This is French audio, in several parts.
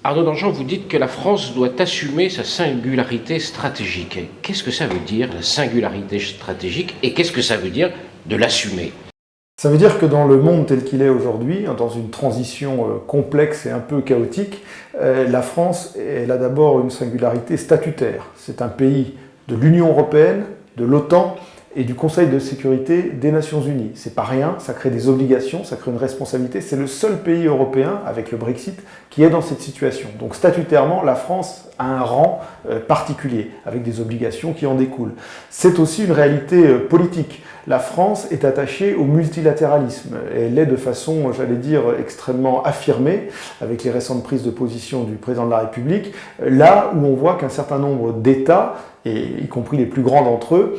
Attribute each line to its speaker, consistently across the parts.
Speaker 1: Arnaud Danjean, vous dites que la France doit assumer sa singularité stratégique. Qu'est-ce que ça veut dire, la singularité stratégique, et qu'est-ce que ça veut dire de l'assumer?
Speaker 2: Ça veut dire que dans le monde tel qu'il est aujourd'hui, dans une transition complexe et un peu chaotique, la France, elle a d'abord une singularité statutaire. C'est un pays de l'Union européenne, de l'OTAN et du Conseil de sécurité des Nations Unies. C'est pas rien, ça crée des obligations, ça crée une responsabilité. C'est le seul pays européen, avec le Brexit, qui est dans cette situation. Donc statutairement, la France a un rang particulier, avec des obligations qui en découlent. C'est aussi une réalité politique. La France est attachée au multilatéralisme. Elle l'est de façon, j'allais dire, extrêmement affirmée, avec les récentes prises de position du président de la République, là où on voit qu'un certain nombre d'États, et y compris les plus grands d'entre eux,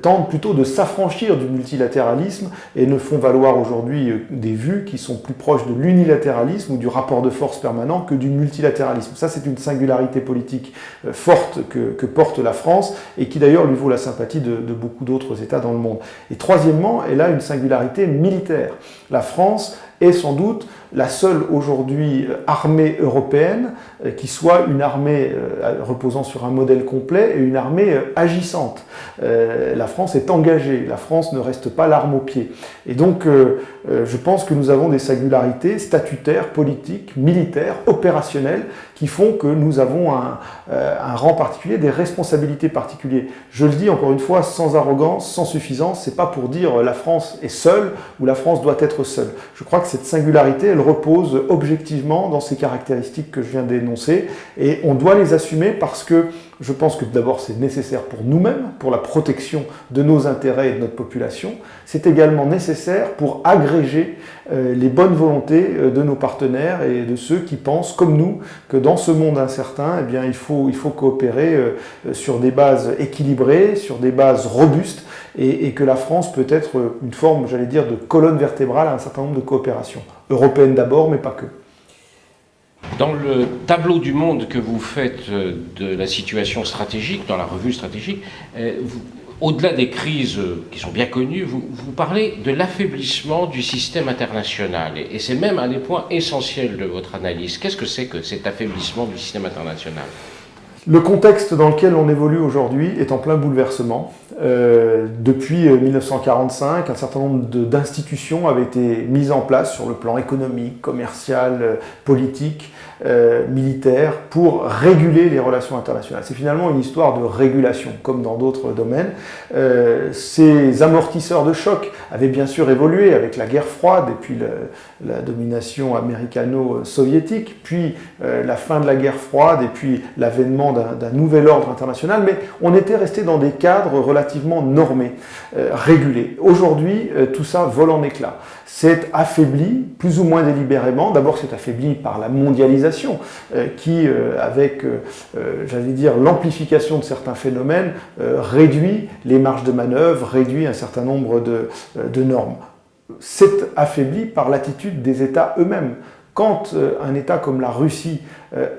Speaker 2: tentent plutôt de s'affranchir du multilatéralisme et ne font valoir aujourd'hui des vues qui sont plus proches de l'unilatéralisme ou du rapport de force permanent que du multilatéralisme. Ça, c'est une singularité politique forte que porte la France et qui d'ailleurs lui vaut la sympathie de beaucoup d'autres États dans le monde. Et troisièmement, elle a une singularité militaire. La France est sans doute la seule aujourd'hui armée européenne qui soit une armée reposant sur un modèle complet et une armée agissante. La France est engagée, la France ne reste pas l'arme au pied. Et donc je pense que nous avons des singularités statutaires, politiques, militaires, opérationnelles qui font que nous avons un rang particulier, des responsabilités particulières. Je le dis encore une fois sans arrogance, sans suffisance, c'est pas pour dire la France est seule ou la France doit être seule. Je crois que cette singularité, elle repose objectivement dans ces caractéristiques que je viens d'énoncer et on doit les assumer parce que je pense que d'abord c'est nécessaire pour nous-mêmes, pour la protection de nos intérêts et de notre population. C'est également nécessaire pour agréger les bonnes volontés de nos partenaires et de ceux qui pensent comme nous que dans ce monde incertain, eh bien, il faut coopérer sur des bases équilibrées, sur des bases robustes et que la France peut être une forme, j'allais dire, de colonne vertébrale à un certain nombre de coopérations. Européenne d'abord, mais pas que.
Speaker 1: Dans le tableau du monde que vous faites de la situation stratégique, dans la revue stratégique, au-delà des crises qui sont bien connues, vous parlez de l'affaiblissement du système international. Et c'est même un des points essentiels de votre analyse. Qu'est-ce que c'est que cet affaiblissement du système international ?
Speaker 2: Le contexte dans lequel on évolue aujourd'hui est en plein bouleversement. Depuis 1945, un certain nombre d'institutions avaient été mises en place sur le plan économique, commercial, politique, militaire, pour réguler les relations internationales. C'est finalement une histoire de régulation, comme dans d'autres domaines. Ces amortisseurs de choc avaient bien sûr évolué avec la guerre froide et puis la domination américano-soviétique, puis la fin de la guerre froide et puis l'avènement d'un nouvel ordre international, mais on était resté dans des cadres relativement normés, régulés. Aujourd'hui, tout ça vole en éclats. C'est affaibli, plus ou moins délibérément. D'abord, c'est affaibli par la mondialisation, qui, avec, j'allais dire, l'amplification de certains phénomènes, réduit les marges de manœuvre, réduit un certain nombre de normes. C'est affaibli par l'attitude des États eux-mêmes. Quand un État comme la Russie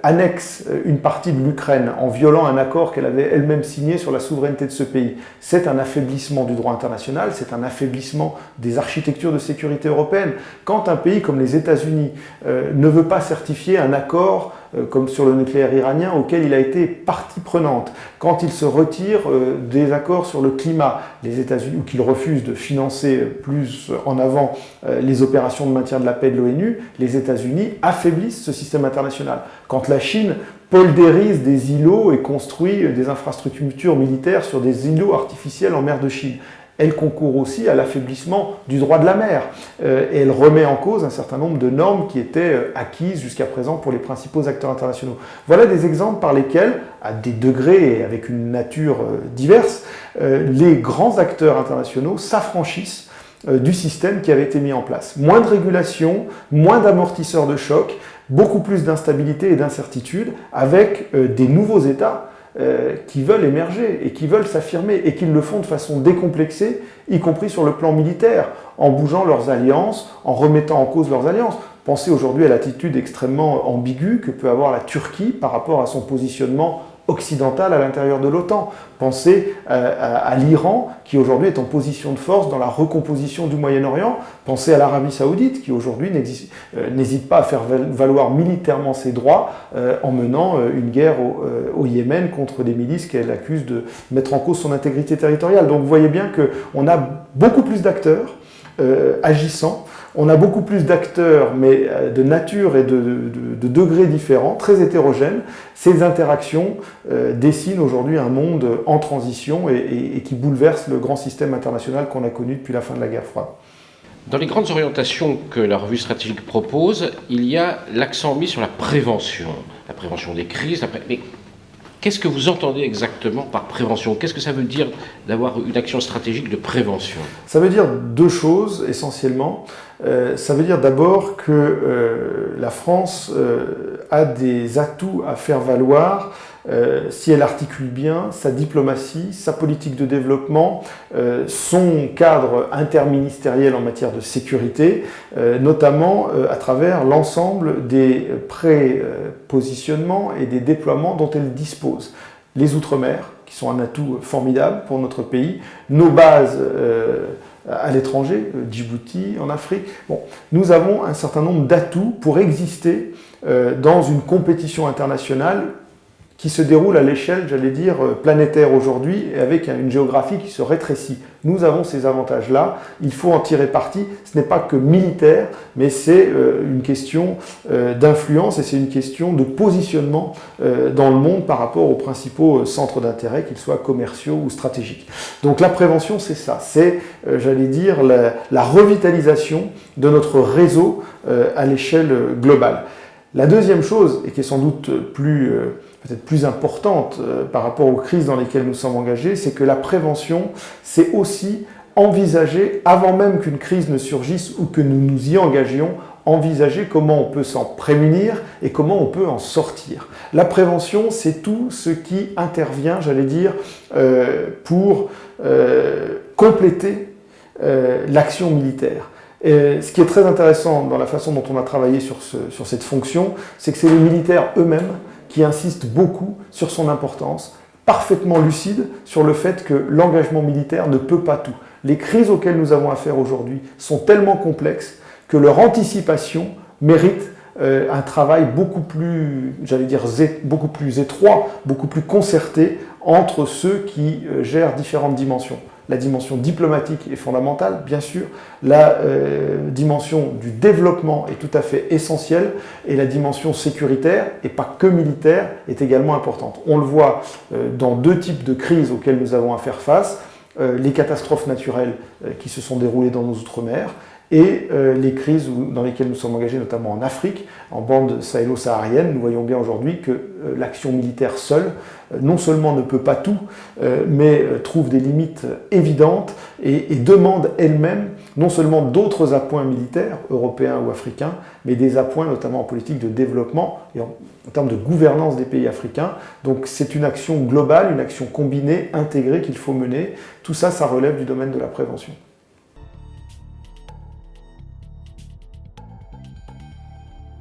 Speaker 2: annexe une partie de l'Ukraine en violant un accord qu'elle avait elle-même signé sur la souveraineté de ce pays, c'est un affaiblissement du droit international, c'est un affaiblissement des architectures de sécurité européennes. Quand un pays comme les États-Unis ne veut pas certifier un accord comme sur le nucléaire iranien, auquel il a été partie prenante, quand il se retire des accords sur le climat, les États-Unis, ou qu'il refuse de financer plus en avant les opérations de maintien de la paix de l'ONU, les États-Unis affaiblissent ce système international. Quand la Chine poldérise des îlots et construit des infrastructures militaires sur des îlots artificiels en mer de Chine, elle concourt aussi à l'affaiblissement du droit de la mer et elle remet en cause un certain nombre de normes qui étaient acquises jusqu'à présent pour les principaux acteurs internationaux. Voilà des exemples par lesquels, à des degrés et avec une nature diverse, les grands acteurs internationaux s'affranchissent du système qui avait été mis en place. Moins de régulation, moins d'amortisseurs de choc, beaucoup plus d'instabilité et d'incertitude avec des nouveaux États qui veulent émerger et qui veulent s'affirmer et qui le font de façon décomplexée, y compris sur le plan militaire, en bougeant leurs alliances, en remettant en cause leurs alliances. Pensez aujourd'hui à l'attitude extrêmement ambiguë que peut avoir la Turquie par rapport à son positionnement occidentale à l'intérieur de l'OTAN. Pensez à l'Iran, qui aujourd'hui est en position de force dans la recomposition du Moyen-Orient. Pensez à l'Arabie Saoudite, qui aujourd'hui n'hésite pas à faire valoir militairement ses droits en menant une guerre au Yémen contre des milices qu'elle accuse de mettre en cause son intégrité territoriale. Donc vous voyez bien qu'on a beaucoup plus d'acteurs agissant. On a beaucoup plus d'acteurs, mais de nature et de degrés différents, très hétérogènes. Ces interactions dessinent aujourd'hui un monde en transition et qui bouleverse le grand système international qu'on a connu depuis la fin de la guerre froide.
Speaker 1: Dans les grandes orientations que la revue stratégique propose, il y a l'accent mis sur la prévention des crises. Mais qu'est-ce que vous entendez exactement par prévention? Qu'est-ce que ça veut dire d'avoir une action stratégique de prévention?
Speaker 2: Ça veut dire deux choses essentiellement. Ça veut dire d'abord que la France a des atouts à faire valoir si elle articule bien sa diplomatie, sa politique de développement, son cadre interministériel en matière de sécurité, notamment à travers l'ensemble des prépositionnements et des déploiements dont elle dispose. Les Outre-mer, qui sont un atout formidable pour notre pays, nos bases à l'étranger, Djibouti, en Afrique. Bon, nous avons un certain nombre d'atouts pour exister dans une compétition internationale qui se déroule à l'échelle, j'allais dire, planétaire aujourd'hui, et avec une géographie qui se rétrécit. Nous avons ces avantages-là, il faut en tirer parti. Ce n'est pas que militaire, mais c'est une question d'influence et c'est une question de positionnement dans le monde par rapport aux principaux centres d'intérêt, qu'ils soient commerciaux ou stratégiques. Donc la prévention, c'est ça, c'est, j'allais dire, la revitalisation de notre réseau à l'échelle globale. La deuxième chose, et qui est sans doute peut-être plus importante par rapport aux crises dans lesquelles nous sommes engagés, c'est que la prévention, c'est aussi envisager, avant même qu'une crise ne surgisse ou que nous nous y engagions, envisager comment on peut s'en prémunir et comment on peut en sortir. La prévention, c'est tout ce qui intervient, j'allais dire, pour compléter l'action militaire. Et ce qui est très intéressant dans la façon dont on a travaillé sur cette fonction, c'est que c'est les militaires eux-mêmes qui insistent beaucoup sur son importance, parfaitement lucides sur le fait que l'engagement militaire ne peut pas tout. Les crises auxquelles nous avons affaire aujourd'hui sont tellement complexes que leur anticipation mérite un travail beaucoup plus, j'allais dire, beaucoup plus étroit, beaucoup plus concerté entre ceux qui gèrent différentes dimensions. La dimension diplomatique est fondamentale, bien sûr. La dimension du développement est tout à fait essentielle. Et la dimension sécuritaire, et pas que militaire, est également importante. On le voit dans deux types de crises auxquelles nous avons à faire face. Les catastrophes naturelles qui se sont déroulées dans nos Outre-mer et les crises dans lesquelles nous sommes engagés, notamment en Afrique, en bande sahélo-saharienne. Nous voyons bien aujourd'hui que l'action militaire seule, non seulement ne peut pas tout, mais trouve des limites évidentes et demande elle-même non seulement d'autres appoints militaires, européens ou africains, mais des appoints notamment en politique de développement et en termes de gouvernance des pays africains. Donc c'est une action globale, une action combinée, intégrée qu'il faut mener. Tout ça, ça relève du domaine de la prévention.